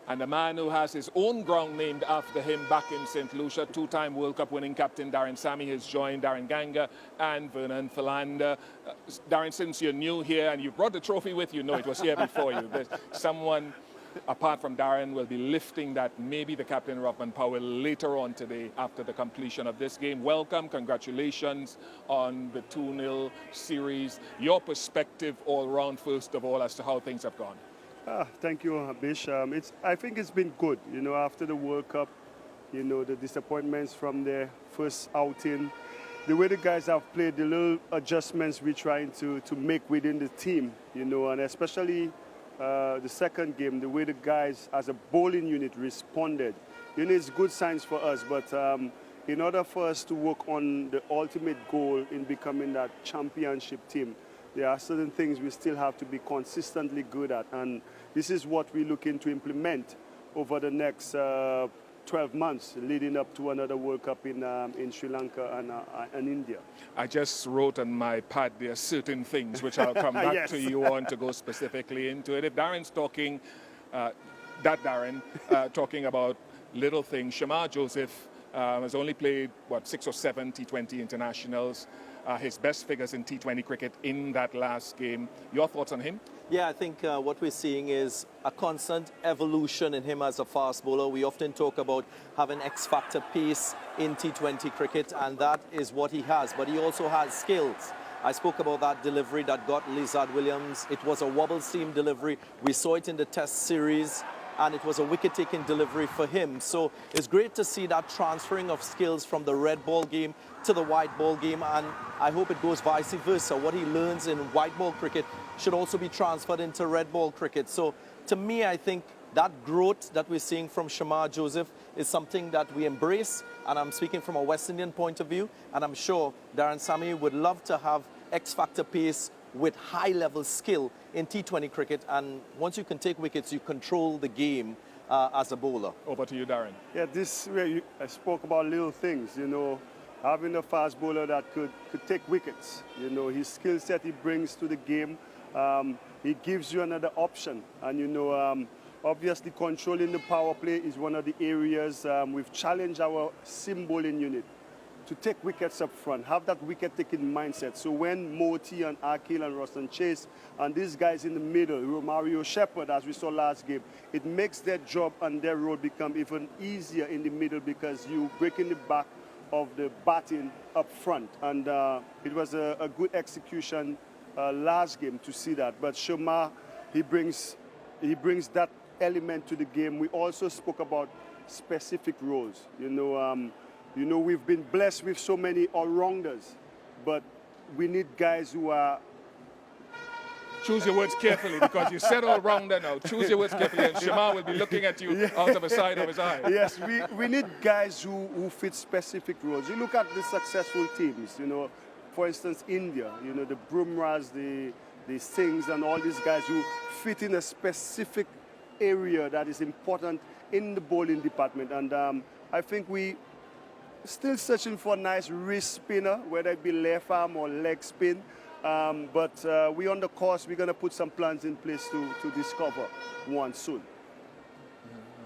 And the man who has his own ground named after him back in St. Lucia, two-time World Cup winning captain Daren Sammy has joined Darren Ganga and Vernon Philander. Daren, since you're new here and you brought the trophy with you, no, it was here before you. There's someone apart from Daren will be lifting that, maybe the captain Rothman Powell later on today after the completion of this game. Welcome, congratulations on the 2-0 series. Your perspective all round, first of all, as to how things have gone. Thank you, Bish. I think it's been good, after the World Cup, the disappointments from their first outing, the way the guys have played, the little adjustments we're trying to make within the team, and especially the second game, the way the guys as a bowling unit responded, it's good signs for us. But in order for us to work on the ultimate goal in becoming that championship team, there are certain things we still have to be consistently good at. And this is what we're looking to implement over the next 12 months leading up to another World Cup in Sri Lanka and India. I just wrote on my pad there certain things which I'll come back yes. to you on to go specifically into it. If Daren's talking, talking about little things, Shamar Joseph has only played, 6 or 7 T20 internationals. His best figures in T20 cricket in that last game. Your thoughts on him? Yeah, I think what we're seeing is a constant evolution in him as a fast bowler. We often talk about having X-factor pace in T20 cricket, and that is what he has. But he also has skills. I spoke about that delivery that got Lizard Williams. It was a wobble seam delivery. We saw it in the Test series, and it was a wicket-taking delivery for him. So it's great to see that transferring of skills from the red ball game to the white ball game, and I hope it goes vice versa. What he learns in white ball cricket should also be transferred into red ball cricket. So to me, I think that growth that we're seeing from Shamar Joseph is something that we embrace, and I'm speaking from a West Indian point of view, and I'm sure Daren Sammy would love to have X-factor pace with high-level skill in T20 cricket, and once you can take wickets, you control the game as a bowler. Over to you, Daren. Yeah, I spoke about little things, having a fast bowler that could take wickets, his skill set he brings to the game, he gives you another option, and obviously controlling the power play is one of the areas we've challenged our sim bowling unit to take wickets up front, have that wicket-taking mindset. So when Moti and Akil and Ruston Chase and these guys in the middle, Romario Shepherd, as we saw last game, it makes their job and their role become even easier in the middle because you breaking the back of the batting up front. And it was a good execution last game to see that. But Shamar, he brings that element to the game. We also spoke about specific roles. We've been blessed with so many all-rounders, but we need guys who are... Choose your words carefully, because you said all-rounder now. Choose your words carefully, and Shamar will be looking at you out of the side of his eye. Yes, we need guys who fit specific roles. You look at the successful teams, for instance, India, the Brumras, the Singhs, and all these guys who fit in a specific area that is important in the bowling department. And I think we still searching for a nice wrist spinner, whether it be left arm or leg spin. But we're on the course. We're going to put some plans in place to discover one soon.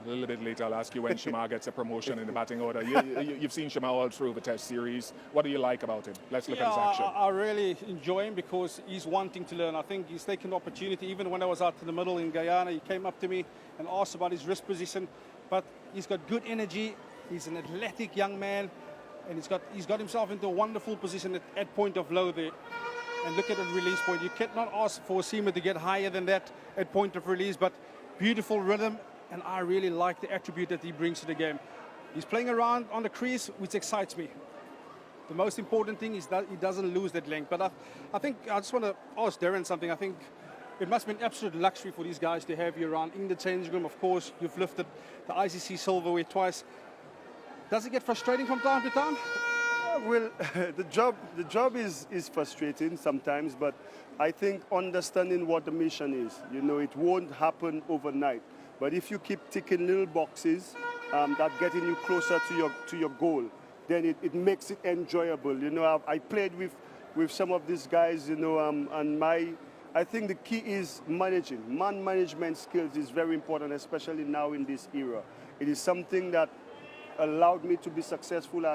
A little bit later, I'll ask you when Shamar gets a promotion in the batting order. You've seen Shamar all through the Test series. What do you like about him? Let's look at his action. I really enjoy him because he's wanting to learn. I think he's taken the opportunity. Even when I was out in the middle in Guyana, he came up to me and asked about his wrist position. But he's got good energy. He's an athletic young man, and he's got himself into a wonderful position at point of low there. And look at the release point. You cannot ask for a seamer to get higher than that at point of release, but beautiful rhythm, and I really like the attribute that he brings to the game. He's playing around on the crease, which excites me. The most important thing is that he doesn't lose that length. But I think I just want to ask Daren something. I think it must be an absolute luxury for these guys to have you around in the changing room. Of course, you've lifted the ICC silverware twice. Does it get frustrating from time to time? Well, the job is frustrating sometimes, but I think understanding what the mission is, it won't happen overnight. But if you keep ticking little boxes that getting you closer to your goal, then it makes it enjoyable. I played with some of these guys, and I think the key is managing. Man management skills is very important, especially now in this era. It is something that allowed me to be successful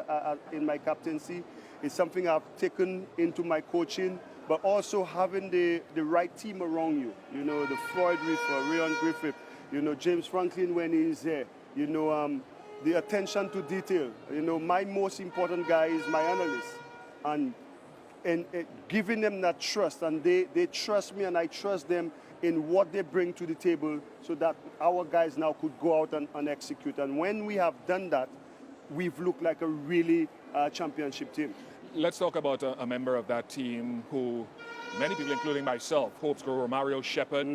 in my captaincy. It's something I've taken into my coaching, but also having the right team around you. You know, the Floyd Riffer, Rayon Griffith, you know, James Franklin when he's there. You know, the attention to detail. You know, my most important guy is my analyst. And giving them that trust, and they trust me and I trust them in what they bring to the table so that our guys now could go out and execute. And when we have done that, we've looked like a really championship team. Let's talk about a member of that team who many people, including myself, hopes to grow. Romario Shepherd.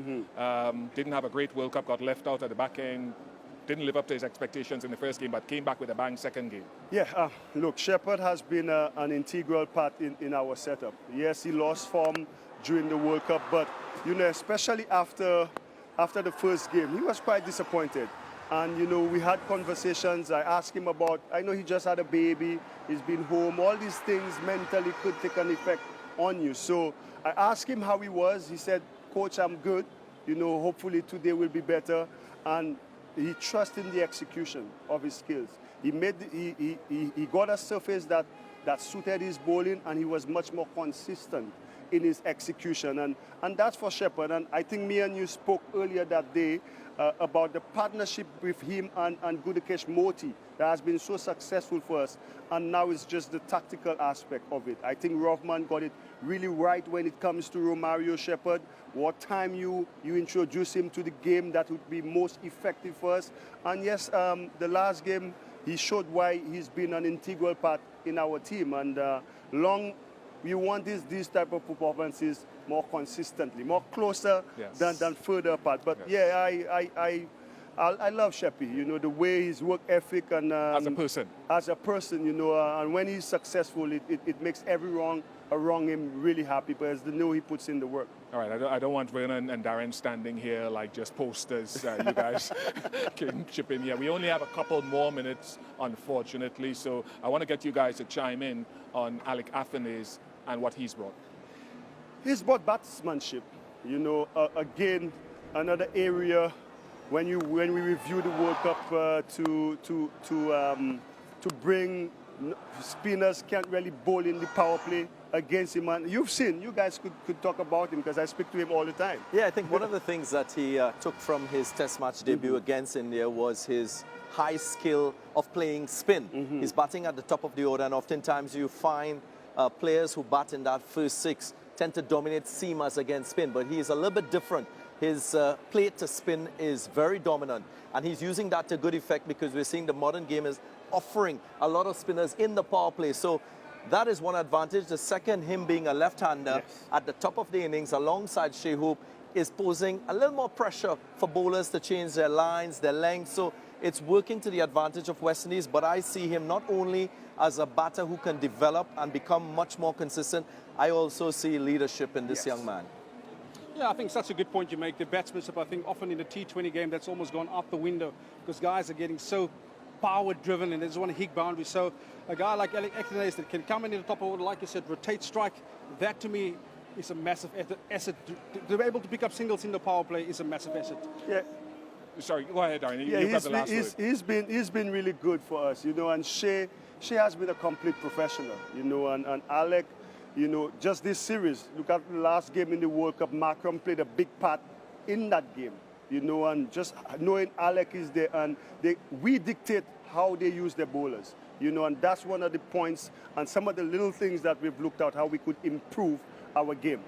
Didn't have a great World Cup, got left out at the back end. Didn't live up to his expectations in the first game, but came back with a bang second game. Yeah, look, Shepherd has been an integral part in our setup. Yes, he lost form during the World Cup, but, you know, especially after the first game, he was quite disappointed. And, you know, we had conversations. I asked him about, I know he just had a baby, he's been home. All these things mentally could take an effect on you. So I asked him how he was. He said, Coach, I'm good. You know, hopefully today will be better. And he trusted in the execution of his skills. He got a surface that suited his bowling, and he was much more consistent in his execution. And that's for Shepherd. And I think me and you spoke earlier that day about the partnership with him and Gudakesh Moti that has been so successful for us. And now it's just the tactical aspect of it. I think Rothman got it really right when it comes to Romario Shepherd. What time you introduce him to the game that would be most effective for us. And yes, the last game, he showed why he's been an integral part in our team. And you want these type of performances more consistently, more closer than further apart. But I love Sheppy, you know, the way his work ethic and as a person, you know, and when he's successful, it makes everyone around him really happy because they know he puts in the work. All right, I don't want Vernon and Daren standing here like just posters. You guys can chip in here. We only have a couple more minutes, unfortunately, so I want to get you guys to chime in on Alec Athanaze and what he's brought. He's brought batsmanship. You know, again, another area when we review the World Cup to bring spinners can't really bowl in the power play against him. And you guys could talk about him because I speak to him all the time. Yeah, I think one of the things that he took from his Test match debut against India was his high skill of playing spin. He's batting at the top of the order, and oftentimes you find players who bat in that first six tend to dominate seamers against spin, but he's a little bit different. His play to spin is very dominant, and he's using that to good effect because we're seeing the modern game is offering a lot of spinners in the power play. So that is one advantage. The second, him being a left-hander at the top of the innings alongside Shea Hope is posing a little more pressure for bowlers to change their lines, their length. So it's working to the advantage of West Indies, but I see him not only as a batter who can develop and become much more consistent, I also see leadership in this young man. Yeah, I think such a good point you make. The batsmanship, I think, often in the T20 game, that's almost gone out the window because guys are getting so power-driven and they just want to hit boundaries. So a guy like Alec Athanaze that can come in at the top of order, like you said, rotate, strike, that to me is a massive asset. To be able to pick up singles in the power play is a massive asset. Yeah. Sorry, go ahead, Daren. Yeah, You've got the last word. He's been really good for us, you know, and Shea has been a complete professional, you know, and Alec, you know, just this series, look at the last game in the World Cup, Markram played a big part in that game, you know, and just knowing Alec is there, and we dictate how they use their bowlers, you know, and that's one of the points and some of the little things that we've looked at, how we could improve our game.